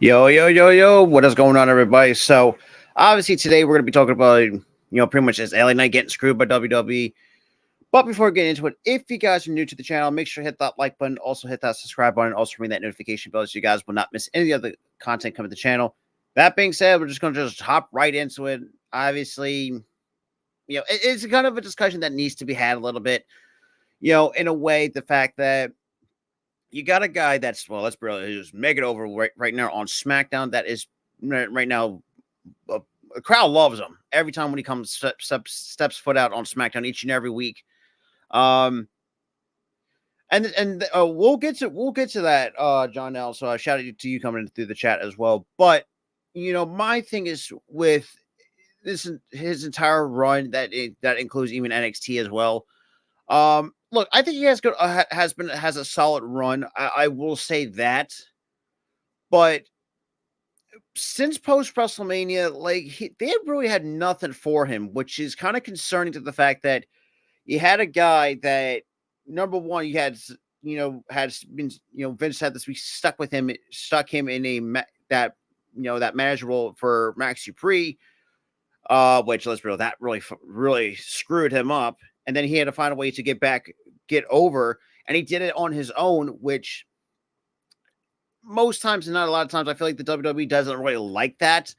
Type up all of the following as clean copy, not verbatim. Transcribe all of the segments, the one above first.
Yo, yo, yo, yo, what is going on, everybody? So, obviously, today we're going to be talking about, pretty much this LA Knight getting screwed by WWE. But before we get into it, if you guys are new to the channel, make sure to hit that like button, also hit that subscribe button, also ring that notification bell so you guys will not miss any other content coming to the channel. That being said, we're just going to just hop right into it. Obviously, it's kind of a discussion that needs to be had a little bit, in a way, the fact that you got a guy that's let's be real, who's making over right now on SmackDown. That is right now, a, a crowd loves him every time when he comes steps foot out on SmackDown each and every week. Um, and we'll get to that, John L. So I shout out to you coming in through the chat as well. But my thing is with this his entire run that includes even NXT as well. Look, I think he has a solid run. I will say that, but since post WrestleMania, like they really had nothing for him, which is kind of concerning to the fact that you had a guy that number one, you had has been Vince had this week stuck him in that that manager role for Max Dupree, which let's be real, that really screwed him up. And then he had to find a way to get over, and he did it on his own, which most times and not a lot of times, I feel like the WWE doesn't really like that.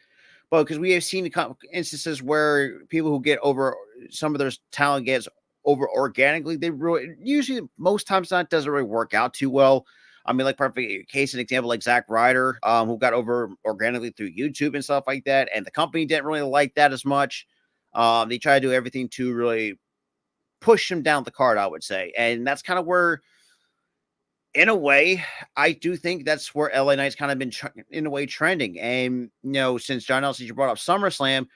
But because we have seen instances where people who get over some of their talent gets over organically, they really usually most times that doesn't really work out too well. I mean, like perfect case an example like Zack Ryder, who got over organically through YouTube and stuff like that, and the company didn't really like that as much. They try to do everything to really push him down the card, I would say, and that's kind of where, in a way, I do think that's where LA Knight's kind of been in a way trending. And since John Elsie you brought up SummerSlam,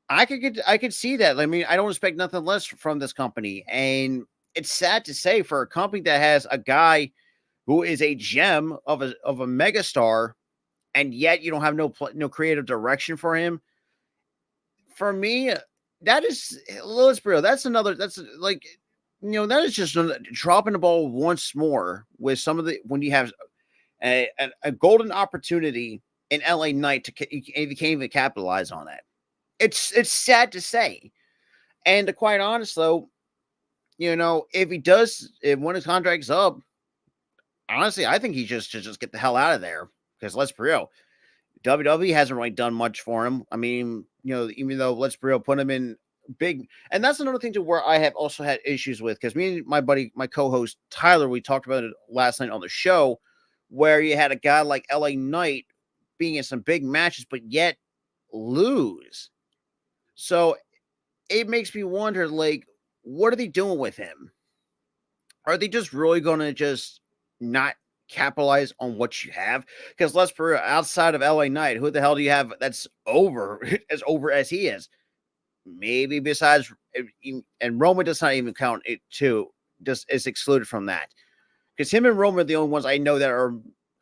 I could see that. I mean, I don't expect nothing less from this company, and it's sad to say for a company that has a guy who is a gem of a megastar, and yet you don't have no creative direction for him. For me, that is, let's be real. That's like, that is just dropping the ball once more with some of the when you have a golden opportunity in LA Knight if you can't even capitalize on that. It's sad to say, and to quite honest though, if he does, if when his contract's up, honestly, I think he should just get the hell out of there, because let's be real, WWE hasn't really done much for him. I mean, even though let's be real, put him in big, and that's another thing to where I have also had issues with, because me and my buddy, my co-host Tyler, we talked about it last night on the show, where you had a guy like LA Knight being in some big matches, but yet lose. So it makes me wonder, like, what are they doing with him? Are they just really going to just not capitalize on what you have? Because let's be real, outside of LA Knight, who the hell do you have that's over as over as he is? Maybe besides, and Roman does not even count it too. Just is excluded from that, because him and Roman are the only ones I know that are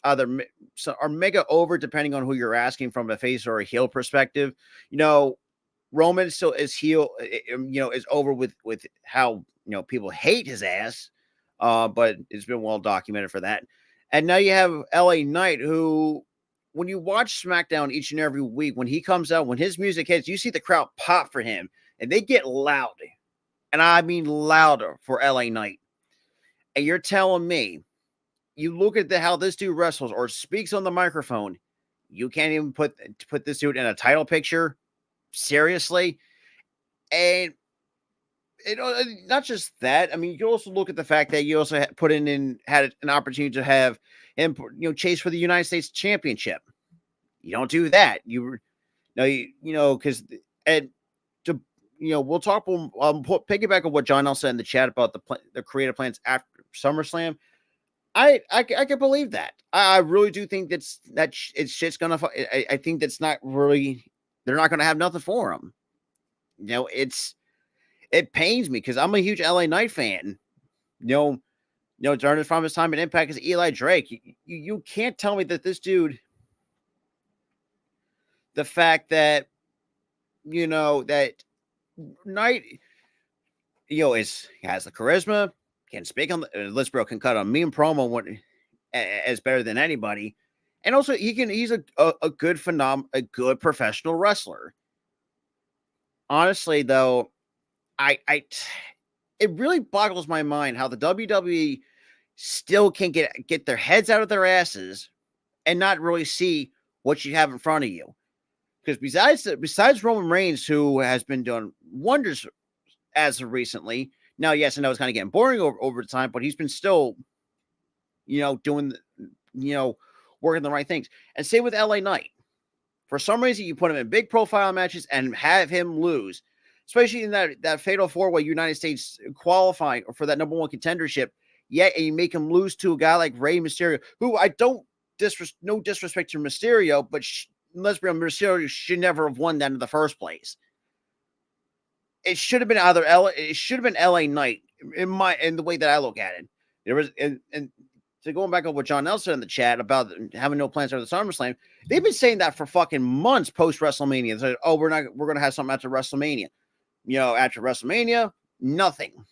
are mega over, depending on who you're asking from a face or a heel perspective. Roman still is heel, is over with how people hate his ass, but it's been well documented for that. And now you have LA Knight, who, when you watch SmackDown each and every week, when he comes out, when his music hits, you see the crowd pop for him, and they get loud, and I mean louder for LA Knight. And you're telling me, you look at how this dude wrestles or speaks on the microphone, you can't even put this dude in a title picture? Seriously? And not just that. I mean, you also look at the fact that you also had an opportunity to have him, chase for the United States Championship. You don't do that. Because and to we'll talk. We'll piggyback on what John L said in the chat about the creative plans after SummerSlam. I can believe that. I really do think it's just gonna. I think that's not really. They're not gonna have nothing for him. It pains me because I'm a huge LA Knight fan. During from his time at Impact as Eli Drake, you can't tell me that this dude, the fact that that Knight, has the charisma, can speak on the Lisbro can cut a meme promo as better than anybody, And also, he's a good a good professional wrestler. Honestly, though, it really boggles my mind how the WWE still can't get their heads out of their asses and not really see what you have in front of you. Because besides Roman Reigns, who has been doing wonders as of recently, now yes, I know it's kind of getting boring over time, but he's been still, doing, working the right things. And same with LA Knight. For some reason, you put him in big profile matches and have him lose, especially in that fatal 4-way United States qualifying for that number 1 contendership. Yet, and you make him lose to a guy like Rey Mysterio, who I don't no disrespect to Mysterio, but let's be honest, Mysterio should never have won that in the first place. It should have been LA Knight in the way that I look at it. There was and so going back over what John Nelson in the chat about having no plans for the SummerSlam, they've been saying that for fucking months post WrestleMania. They said, "Oh, we're gonna have something after WrestleMania." After WrestleMania, nothing.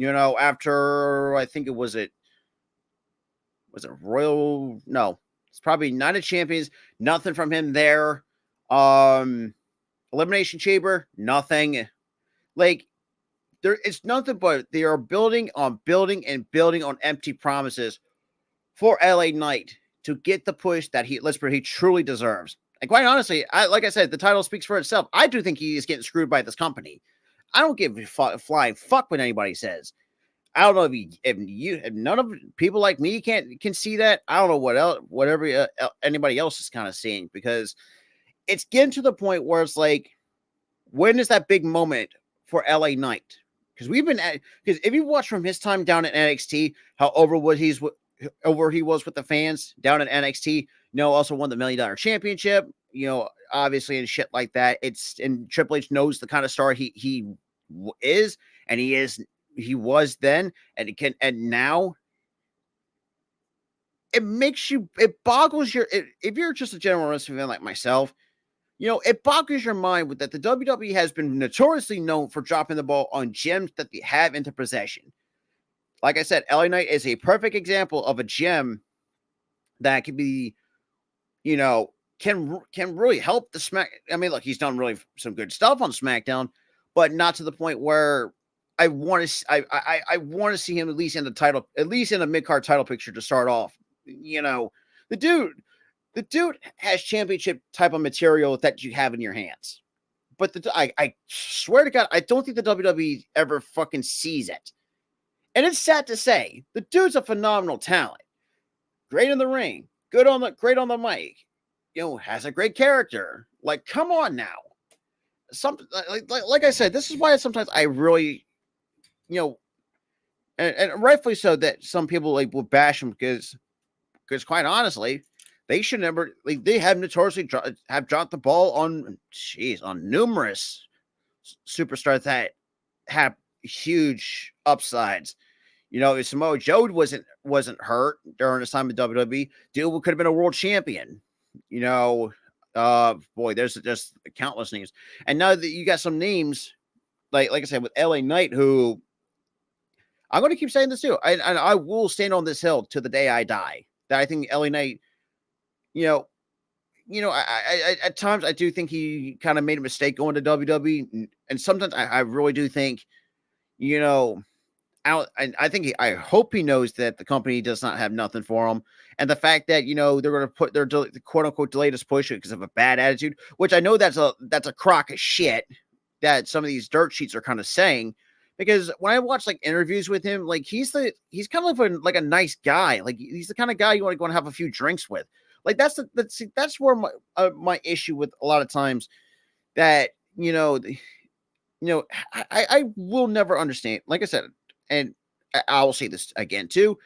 After I think was it Royal? No, it's probably Night of Champions. Nothing from him there. Elimination Chamber, nothing. Like it's nothing but they are building on empty promises for LA Knight to get the push that he truly deserves. And quite honestly, like I said, the title speaks for itself. I do think he is getting screwed by this company. I don't give a flying fuck what anybody says. I don't know if none of people like me can see that. I don't know whatever anybody else is kind of seeing, because it's getting to the point where it's like, when is that big moment for LA Knight? Because if you watch from his time down at NXT, how over he was with the fans down at NXT, also won the $1 Million Championship, obviously, and shit like that. And Triple H knows the kind of star he is, and he was then, and now it boggles if you're just a general wrestling fan like myself, it boggles your mind that the WWE has been notoriously known for dropping the ball on gems that they have into possession. Like I said, LA Knight is a perfect example of a gem that can be, can really help the Smack. I mean, look, he's done really some good stuff on SmackDown, but not to the point where I want to see him at least in a mid-card title picture to start off. The dude has championship type of material that you have in your hands. But I swear to God, I don't think the WWE ever fucking sees it. And it's sad to say, the dude's a phenomenal talent. Great in the ring, great on the mic. Has a great character. Like, come on now. Like I said, this is why sometimes I really, and rightfully so, that some people will bash him because quite honestly, they should never. They have notoriously dropped the ball on numerous superstars that have huge upsides. If Samoa Joe wasn't hurt during his time in WWE, dude could have been a world champion. Boy, there's just countless names. And now that you got some names, like I said, with LA Knight, who I'm going to keep saying this too, and I will stand on this hill to the day I die, that I think LA Knight, I at times I do think he kind of made a mistake going to WWE, and sometimes I really do think, I hope he knows that the company does not have nothing for him, and the fact that they're going to put their quote unquote delayed us push because of a bad attitude, which I know that's a crock of shit that some of these dirt sheets are kind of saying. Because when I watch interviews with him, he's kind of like a nice guy. Like, he's the kind of guy you want to go and have a few drinks with. Like, that's where my issue with a lot of times that I will never understand. Like I said, and I will say this again too,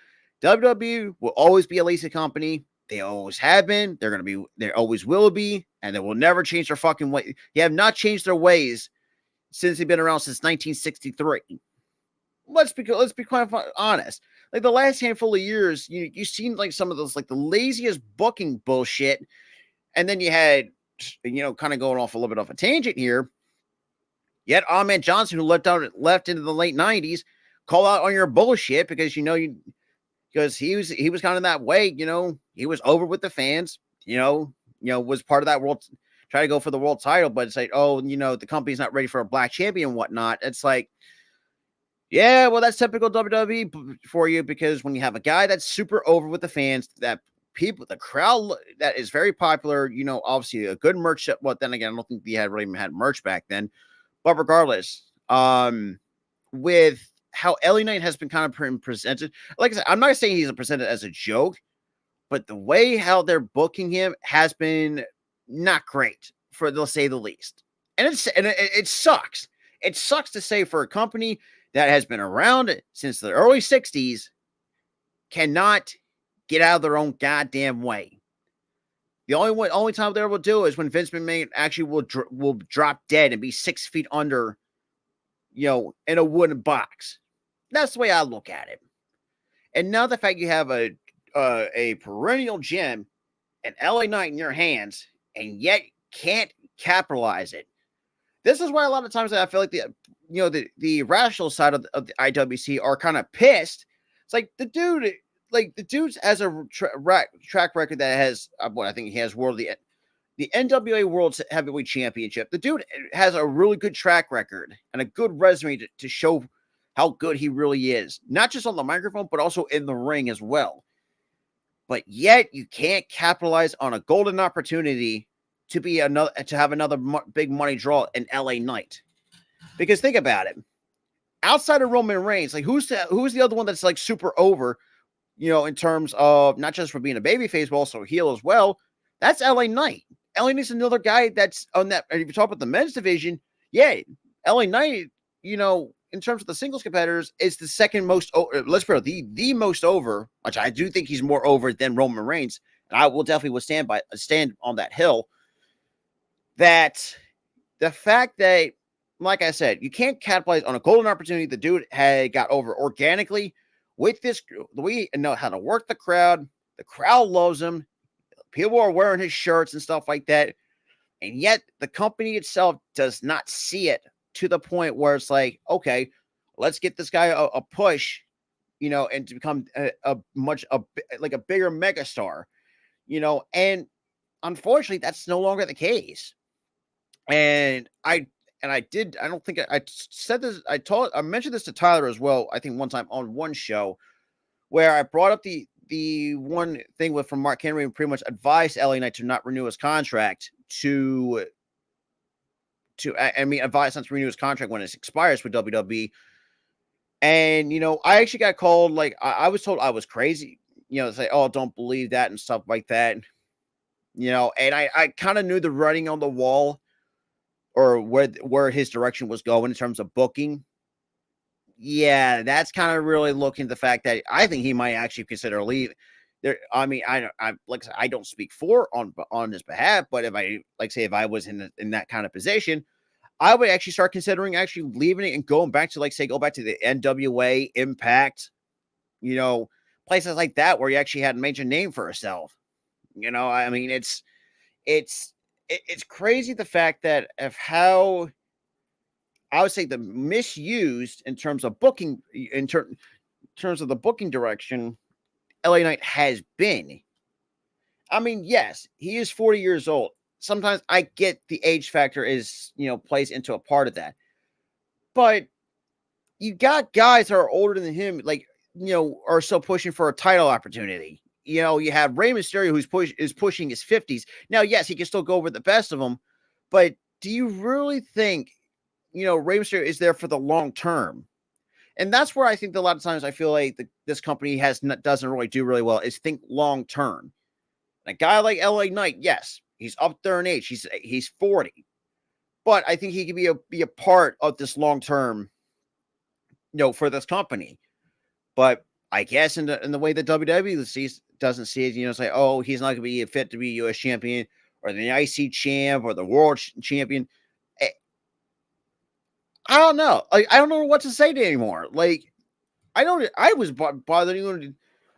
WWE will always be a lazy company. They always have been. They always will be, and they will never change their fucking way. They have not changed their ways since they've been around since 1963. Let's be quite honest. Like, the last handful of years, you've seen some of those the laziest booking bullshit, and then you had kind of going off a little bit of a tangent here. Yet Ahmed Johnson, who left into the late 90s, call out on your bullshit because because he was kind of that way. He was over with the fans. Was part of that world. Try to go for the world title, but it's like, oh, the company's not ready for a black champion and whatnot. It's like, yeah, well, that's typical WWE for you, because when you have a guy that's super over with the fans, that the crowd that is very popular, obviously a good merch. Well, then again, I don't think we had really even had merch back then, but regardless, with how LA Knight has been kind of presented, like I said, I'm not saying he's presented as a joke, but the way how they're booking him has been not great, for they'll say the least. And it sucks. It sucks to say, for a company that has been around since the early 60s cannot get out of their own goddamn way. The only time they're able to do it is when Vince McMahon actually will drop dead and be 6 feet under, in a wooden box. That's the way I look at it. And now the fact you have a perennial gem, an LA Knight in your hands, and yet can't capitalize it. This is why a lot of times I feel like the rational side of the IWC are kind of pissed. It's like the dude has a track record that has what I think he has the NWA World Heavyweight Championship. The dude has a really good track record and a good resume to show how good he really is, not just on the microphone, but also in the ring as well. But yet you can't capitalize on a golden opportunity to have another big money draw in LA Knight. Because think about it, outside of Roman Reigns, like who's the other one that's like super over, in terms of not just for being a babyface, but also a heel as well? That's LA Knight. LA Knight's another guy that's on that. And if you talk about the men's division, yeah, LA Knight, in terms of the singles competitors, is the second most. Let's be real, the most over, which I do think he's more over than Roman Reigns, and I will definitely stand on that hill. That the fact that, like I said, you can't capitalize on a golden opportunity the dude had got over organically with this. We know how to work the crowd. The crowd loves him. People are wearing his shirts and stuff like that. And yet the company itself does not see it to the point where it's like, okay, let's get this guy a push, and to become a bigger megastar, and unfortunately that's no longer the case. And I don't think I said this. I mentioned this to Tyler as well, I think one time on one show, where I brought up the one thing from Mark Henry, and pretty much advised LA Knight to not renew his contract advise not to renew his contract when it expires with WWE. And, I actually got called, like, I was told I was crazy, say, oh, don't believe that and stuff like that. And I kind of knew the writing on the wall, or where his direction was going in terms of booking. Yeah, that's kind of really looking at the fact that I think he might actually consider leaving. I don't speak on his behalf, but if I was in that kind of position, I would actually start considering actually leaving it and going back to go back to the NWA, Impact, places like that where you actually had a major name for yourself. It's crazy the fact that of how I would say the misused in terms of booking, in terms of the booking direction, LA Knight has been. Yes, he is 40 years old. Sometimes I get the age factor plays into a part of that. But you got guys that are older than him, are still pushing for a title opportunity. You have Rey Mysterio, who's pushing his 50s. Now, yes, he can still go over the best of them, but do you really think, Rey Mysterio is there for the long term? And that's where I think that a lot of times I feel like this company doesn't really do really well, is think long term. A guy like LA Knight, yes, he's up there in age. He's 40, but I think he could be a part of this long term, for this company. But I guess in the way that WWE doesn't see it, say, oh, he's not going to be fit to be U.S. champion or the IC champ or the world champion. I don't know. I don't know what to say to anymore. I was bothered even to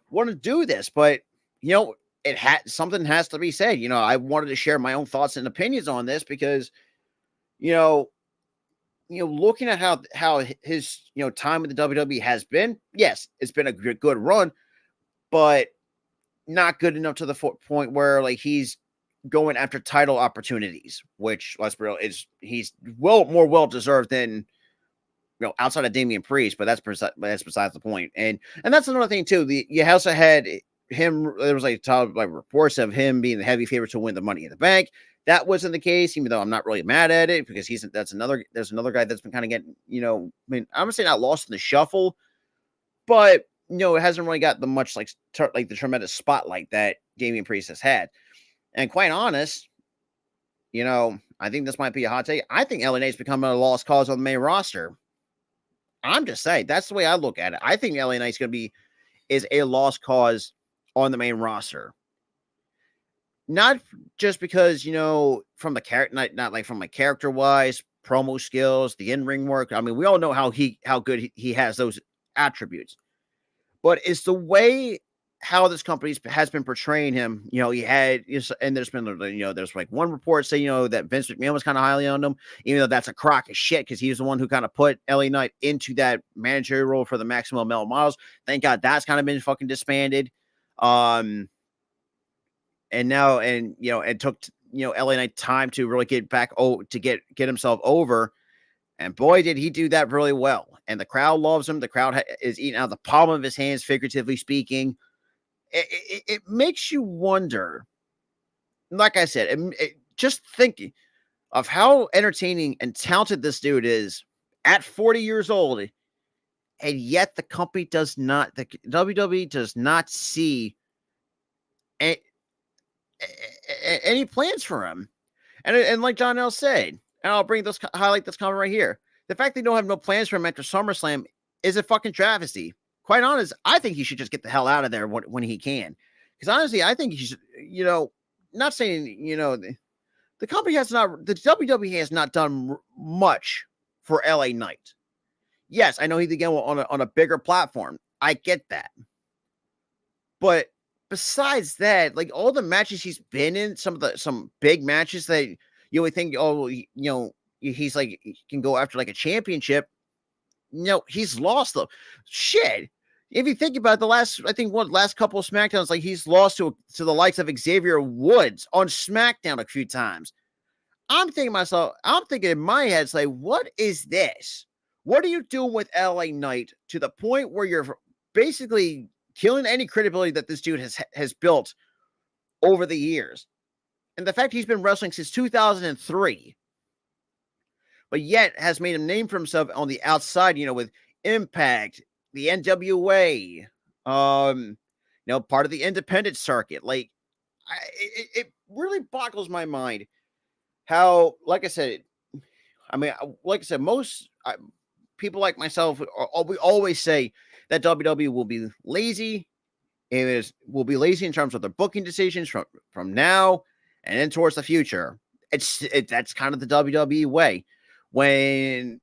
want to do this, but something has to be said. I wanted to share my own thoughts and opinions on this because, looking at how his time with the WWE has been, yes, it's been a good run, but not good enough to the point where like he's going after title opportunities, which let's be real, he's more well deserved than outside of Damian Priest, but that's besides the point. And that's another thing too. You also had him. There was like reports of him being the heavy favorite to win the Money in the Bank. That wasn't the case, even though I'm not really mad at it because there's another guy that's been kind of getting, I mean, I'm gonna say not lost in the shuffle, but it hasn't really got the much like the tremendous spotlight that Damian Priest has had. And quite honest, I think this might be a hot take. I think LNA's becoming a lost cause on the main roster. I'm just saying that's the way I look at it. I think LA Knight's is a lost cause on the main roster. Not just because, from the character, not like from like character wise, promo skills, the in-ring work. I mean, we all know how good he has those attributes, but it's the way how this company has been portraying him. He had, and there's been, there's like one report saying, that Vince McMahon was kind of highly on him, even though that's a crock of shit because he was the one who kind of put LA Knight into that managerial role for the Maximum Male Models. Thank God that's kind of been fucking disbanded. And now, it took, LA Knight time to really get back, to get himself over. And boy, did he do that really well. And the crowd loves him. The crowd is eating out of the palm of his hands, figuratively speaking. It makes you wonder, like I said, just thinking of how entertaining and talented this dude is at 40 years old. And yet the company the WWE does not see any plans for him. And like John L said, and I'll highlight this comment right here. The fact they don't have no plans for him after SummerSlam is a fucking travesty. Quite honest, I think he should just get the hell out of there when he can. Because honestly, I think he should, not saying, the company the WWE has not done much for LA Knight. Yes, I know he's again on a bigger platform. I get that. But besides that, like all the matches he's been in, some big matches that you would think, he's like, he can go after like a championship. No, he's lost them. Shit. If you think about the last couple of SmackDowns, like he's lost to the likes of Xavier Woods on SmackDown a few times. I'm thinking in my head, it's like, what is this? What are you doing with LA Knight to the point where you're basically killing any credibility that this dude has built over the years? And the fact he's been wrestling since 2003, but yet has made a name for himself on the outside, with Impact, the NWA, part of the independent circuit. Like, it really boggles my mind how, like I said, most people like myself, we always say that WWE will be lazy. Will be lazy in terms of their booking decisions from now and then towards the future. That's kind of the WWE way. When,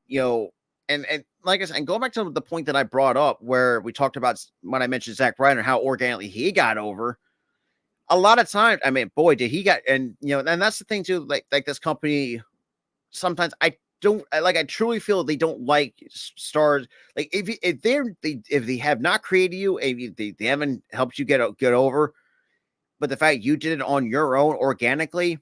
and like I said, and going back to the point that I brought up where we talked about when I mentioned Zack Ryder, how organically he got over. A lot of times, I mean, boy, did he and that's the thing too, like this company, sometimes I truly feel they don't like stars. Like if they have not created you, if they haven't helped you get over, but the fact you did it on your own organically,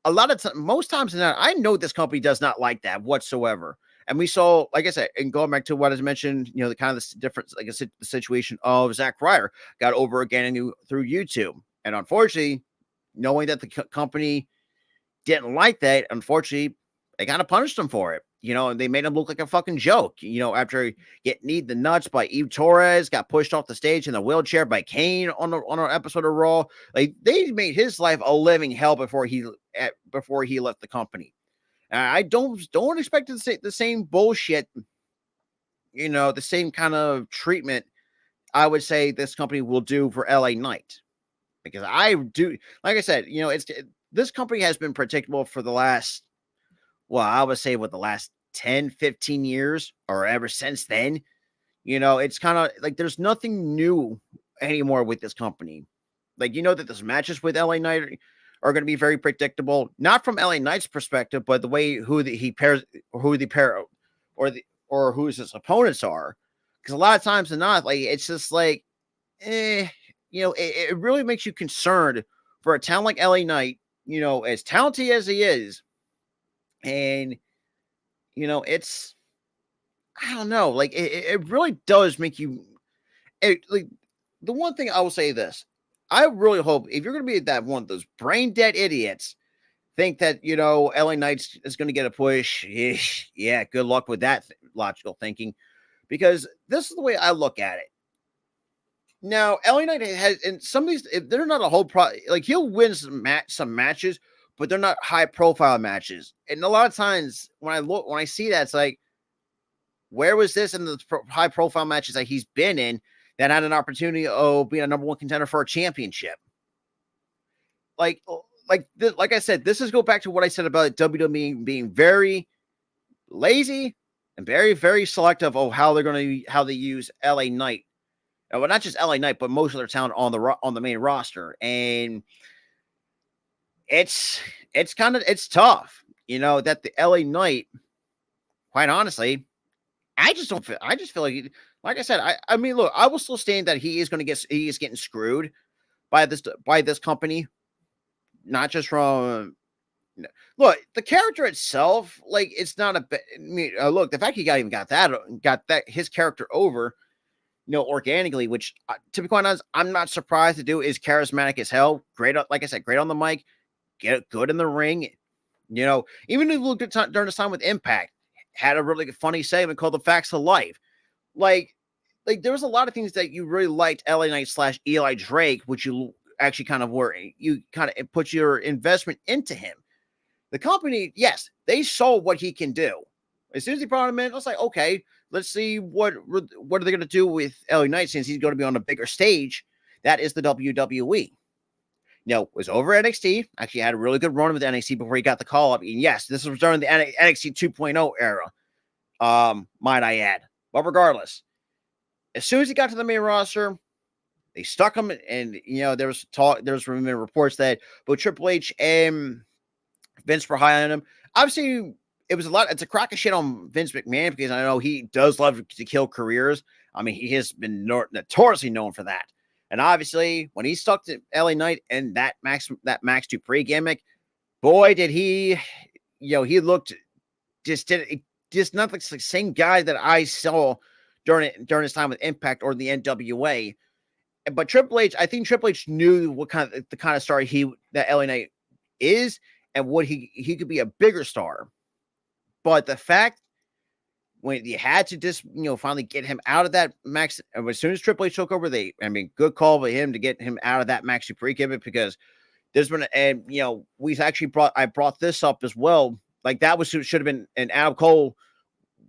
a lot of times, most times than not, I know this company does not like that whatsoever. And we saw, like I said, and going back to what I mentioned, the kind of the difference, like I said, the situation of Zack Ryder got over again through YouTube. And unfortunately, knowing that the company didn't like that, unfortunately, they kind of punished him for it. And they made him look like a fucking joke. After getting kneed the nuts by Eve Torres, got pushed off the stage in a wheelchair by Kane on an episode of Raw. Like they made his life a living hell before he left the company. I don't expect to say the same bullshit. The same kind of treatment I would say this company will do for LA Knight, because I do, like I said, this company has been predictable for the last, well, I would say the last 10, 15 years or ever since then. It's kind of like there's nothing new anymore with this company. Like, that those matches with LA Knight are going to be very predictable, not from LA Knight's perspective, but the way who his opponents are. Because a lot of times than not, like it's just like, it really makes you concerned for a talent like LA Knight, as talented as he is. And, it's, I don't know, like, it really does make you, like, the one thing I will say this, I really hope if you're going to be that one of those brain dead idiots, think that, LA Knight is going to get a push. Yeah, good luck with that logical thinking, because this is the way I look at it. Now, LA Knight has, and some of these, they're not a whole like he'll win some matches, but they're not high profile matches. And a lot of times when I see that, it's like, where was this in the high profile matches that he's been in that had an opportunity of being a number one contender for a championship? Like, like I said, this is go back to what I said about WWE being very lazy and very, very selective of how they use LA Knight. Well, not just LA Knight, but most of their talent on the main roster. And it's tough, that the LA Knight, quite honestly, I just feel like I said, I mean, look, I will still stand that he is getting screwed by this company, not just from, look, the character itself, like, it's not I mean, look, the fact he got that his character over, organically, which, to be quite honest, I'm not surprised to do, is charismatic as hell. Great, like I said, great on the mic, get good in the ring. Even if you looked at during the time with Impact, had a really funny segment called "The Facts of Life." Like there was a lot of things that you really liked LA Knight / Eli Drake, which you actually kind of put your investment into him. The company, yes, they saw what he can do. As soon as he brought him in, I was like, okay, let's see what are they going to do with LA Knight since he's going to be on a bigger stage. That is the WWE. Was over NXT. Actually had a really good run with NXT before he got the call up. And yes, this was during the NXT 2.0 era, might I add. But regardless, as soon as he got to the main roster, they stuck him. And, there was reports that both Triple H and Vince were high on him. Obviously, it's a crack of shit on Vince McMahon, because I know he does love to kill careers. I mean, he has been notoriously known for that. And obviously, when he stuck to LA Knight and that Max Dupree gimmick, boy, did he, he looked just not like the same guy that I saw during his time with Impact or the NWA. But Triple H, I think Triple H knew the kind of star that LA Knight is, and what he could be a bigger star. But the fact when you had to just, finally get him out of that Max, as soon as Triple H took over, good call by him to get him out of that Max Dupree gimmick, because there's been, and, I brought this up as well. Like, that should have been, and Adam Cole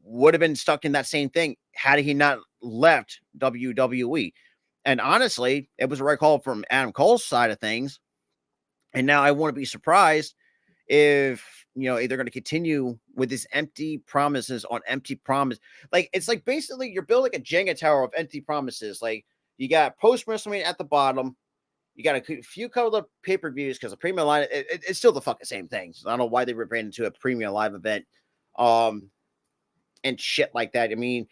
would have been stuck in that same thing had he not left WWE. And honestly, it was a right call from Adam Cole's side of things. And now I wouldn't be surprised if, they're going to continue with this empty promises on empty promise. Like, it's like basically you're building a Jenga tower of empty promises. Like, you got post WrestleMania at the bottom. You got a few couple of pay-per-views, because the premium line, it's still the fucking same thing. So I don't know why they rebranded to a premium live event, and shit like that. I mean,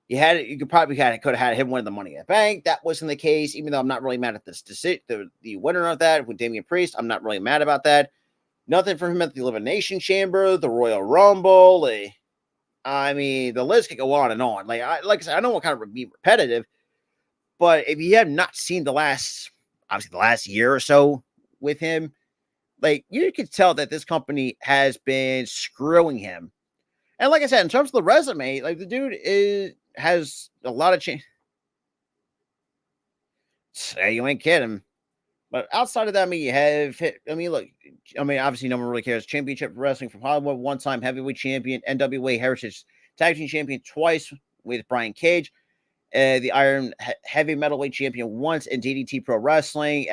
could have had him win the Money in the Bank. That wasn't the case, even though I'm not really mad at this decision. The winner of that with Damian Priest, I'm not really mad about that. Nothing for him at the Elimination Chamber, the Royal Rumble. I mean, the list could go on and on. Like I said, I don't want to kind of be repetitive, but if you have not seen the last year or so with him, like, you could tell that this company has been screwing him. And like I said, in terms of the resume, like, the dude has a lot of change. You ain't kidding. But outside of that, obviously no one really cares. Championship Wrestling from Hollywood, one-time heavyweight champion, NWA Heritage Tag Team Champion twice with Brian Cage, the Iron Heavy Metalweight Champion once in DDT Pro Wrestling,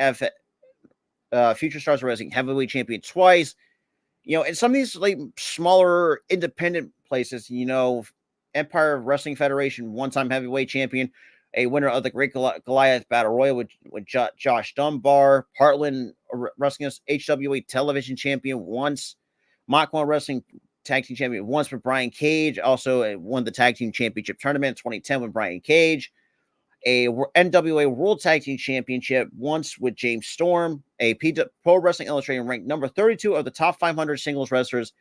Future Stars Wrestling Heavyweight Champion twice. In some of these, like, smaller independent places, Empire Wrestling Federation, one-time heavyweight champion, a winner of the Great Goliath Battle Royal with Josh Dunbar, Heartland Wrestling HWA Television Champion once, Mach 1 Wrestling Tag Team Champion once with Brian Cage, also won the Tag Team Championship Tournament in 2010 with Brian Cage. NWA World Tag Team Championship once with James Storm, Pro Wrestling Illustrated ranked number 32 of the top 500 singles wrestlers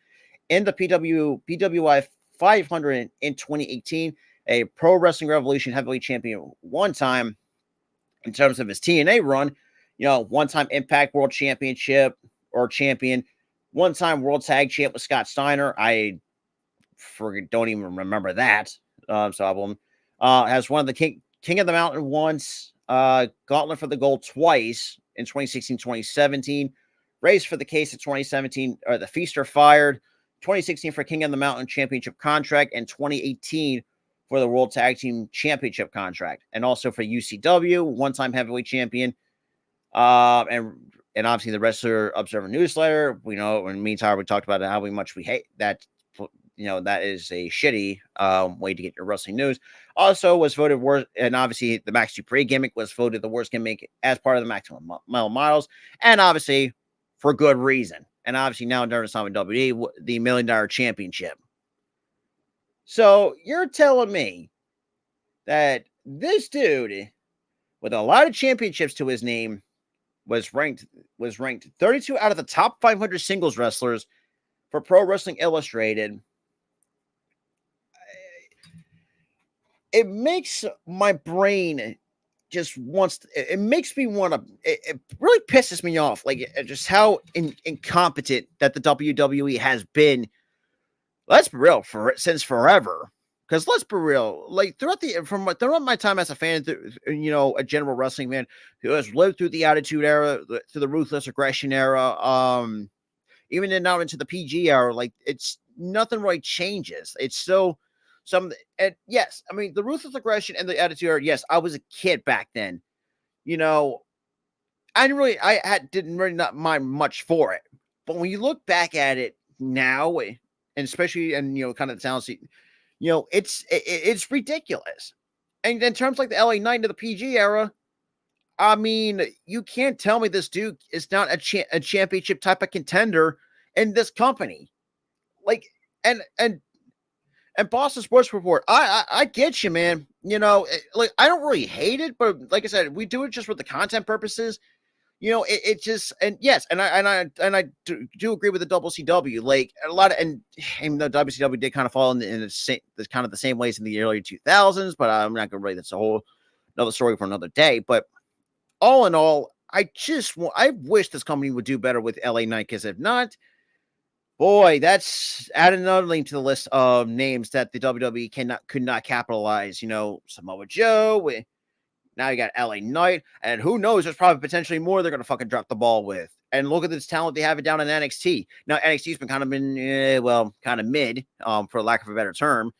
in the PWI 500 in 2018, a Pro Wrestling Revolution heavyweight champion one time in terms of his TNA run, one-time Impact World Championship or champion, one-time World Tag Champ with Scott Steiner. I don't even remember that. Has won the King of the Mountain once, Gauntlet for the Gold twice in 2016, 2017, Race for the Case in 2017, or the Feaster Fired, 2016 for King of the Mountain Championship contract, and 2018 for the World Tag Team Championship contract, and also for UCW, one-time heavyweight champion, and obviously the Wrestler Observer newsletter. We know in the meantime we talked about how much we hate that. That is a shitty way to get your wrestling news. Also was voted worst, and obviously the Max Dupree gimmick was voted the worst gimmick as part of the Maximum Models, and obviously for good reason. And obviously now during the time of WWE, the $1 Million Championship. So you're telling me that this dude with a lot of championships to his name was ranked 32 out of the top 500 singles wrestlers for Pro Wrestling Illustrated. It makes my brain it makes me want to, it really pisses me off, like just how incompetent that the WWE has been. Let's be real, since forever. Because let's be real, like throughout my time as a fan, a general wrestling fan who has lived through the Attitude Era, through the Ruthless Aggression Era, even now into the PG era, like it's nothing really changes. It's still and yes, I mean the Ruthless Aggression and the Attitude Era. Yes, I was a kid back then. Didn't really not mind much for it. But when you look back at it now, and especially kind of the talent scene, it's ridiculous. And in terms like the LA Knight of the PG era, I mean, you can't tell me this dude is not a championship type of contender in this company. Like, and Boston Sports Report, I get you, man. Like I don't really hate it, but like I said, we do it just for the content purposes. It just, and yes, and I do agree with the WCW. Like a lot of, and even though WCW did kind of fall in the same ways in the early 2000s, but I'm not gonna that's a whole another story for another day. But all in all, I wish this company would do better with LA Knight, because if not, boy, that's add another link to the list of names that the WWE could not capitalize. Samoa Joe. Now you got LA Knight, and who knows? There's probably potentially more they're going to fucking drop the ball with. And look at this talent they have it down in NXT. Now NXT's been kind of mid, for lack of a better term.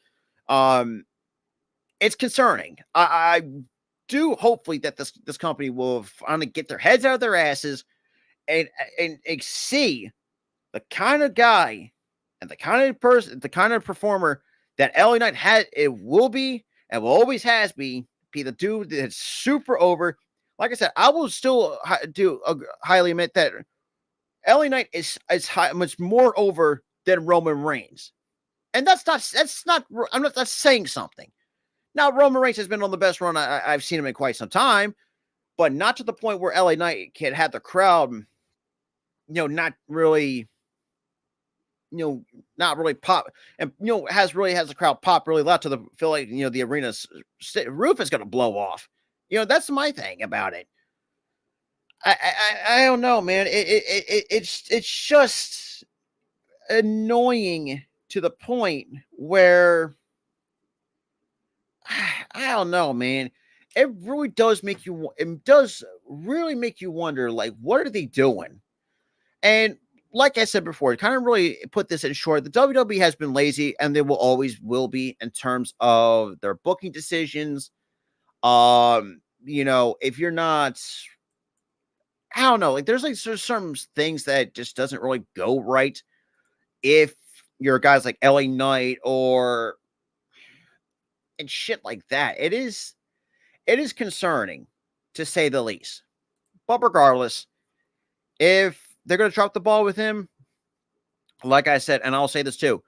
It's concerning. I do hopefully that this company will finally get their heads out of their asses and see the kind of guy and the kind of person, the kind of performer that LA Knight will be and will always has be the dude that's super over. Like I said, I will still highly admit that LA Knight is much more over than Roman Reigns. And that's saying something. Now, Roman Reigns has been on the best run I've seen him in quite some time, but not to the point where LA Knight can have the crowd, not really, not really pop, and has the crowd pop really loud to feel like the arena's roof is going to blow off. That's my thing about it. I don't know, man. It's just annoying to the point where I don't know, man. It really does make you. It does really make you wonder, like, what are they doing? And like I said before, kind of really put this in short, the WWE has been lazy, and they will be in terms of their booking decisions. If you're not, I don't know, like there's some things that just doesn't really go right if you're guys like LA Knight and shit like that. It is concerning, to say the least. But regardless, if they're going to drop the ball with him, like I said, and I'll say this too,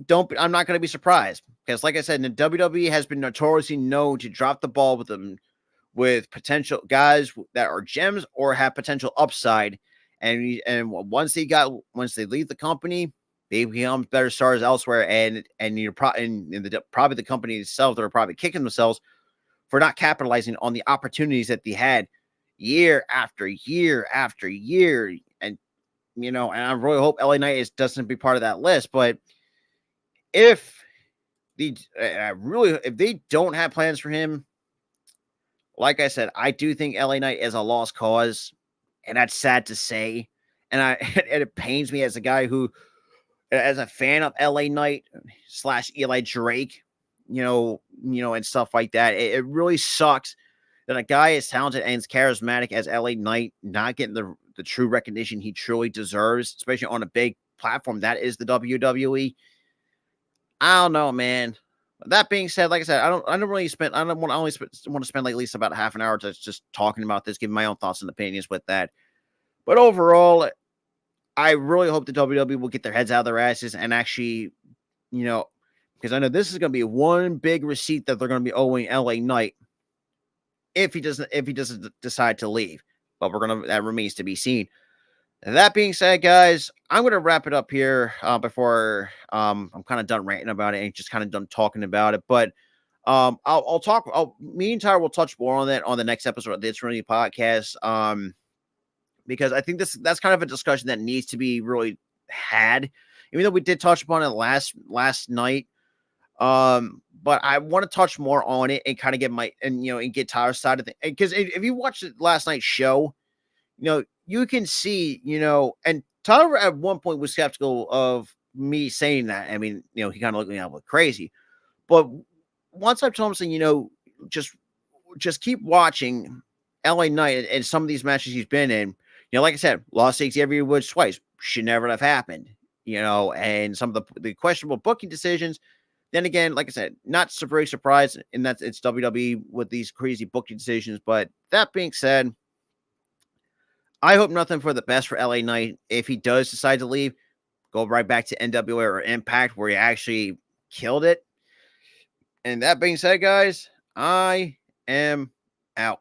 I'm not going to be surprised Because, like I said, the WWE has been notoriously known to drop the ball with them, with potential guys that are gems or have potential upside. And once they leave the company, they become better stars elsewhere. And you're probably the company itself, they're probably kicking themselves for not capitalizing on the opportunities that they had year after year after year. And and I really hope LA Knight doesn't be part of that list. But if if they don't have plans for him, like I said, I do think LA Knight is a lost cause, and that's sad to say. And and it pains me as a guy who, as a fan of LA Knight / Eli Drake, and stuff like that. It really sucks that a guy as talented and as charismatic as LA Knight not getting the true recognition he truly deserves, especially on a big platform that is the WWE. I don't know, man. That being said, like I said, I don't want to spend like at least about half an hour just talking about this, giving my own thoughts and opinions with that. But overall, I really hope the WWE will get their heads out of their asses and actually, because I know this is going to be one big receipt that they're going to be owing LA Knight if he doesn't decide to leave. But that remains to be seen. That being said, guys, I'm going to wrap it up here before I'm kind of done ranting about it and just kind of done talking about it. But I'll talk. Me and Tyler will touch more on that on the next episode of the It's Really podcast. Because I think that's kind of a discussion that needs to be really had, even though we did touch upon it last night. But I want to touch more on it and kind of get Tyler's side of it. Because if you watched last night's show, you can see, and Tyler at one point was skeptical of me saying that. I mean, he kind of looked at me like crazy. But once I told him saying, just keep watching LA Knight and some of these matches he's been in, like I said, lost Xavier Woods twice. Should never have happened, and some of the questionable booking decisions. Then again, like I said, not so very surprised in that it's WWE with these crazy booking decisions. But that being said, I hope nothing for the best for LA Knight. If he does decide to leave, go right back to NWA or Impact where he actually killed it. And that being said, guys, I am out.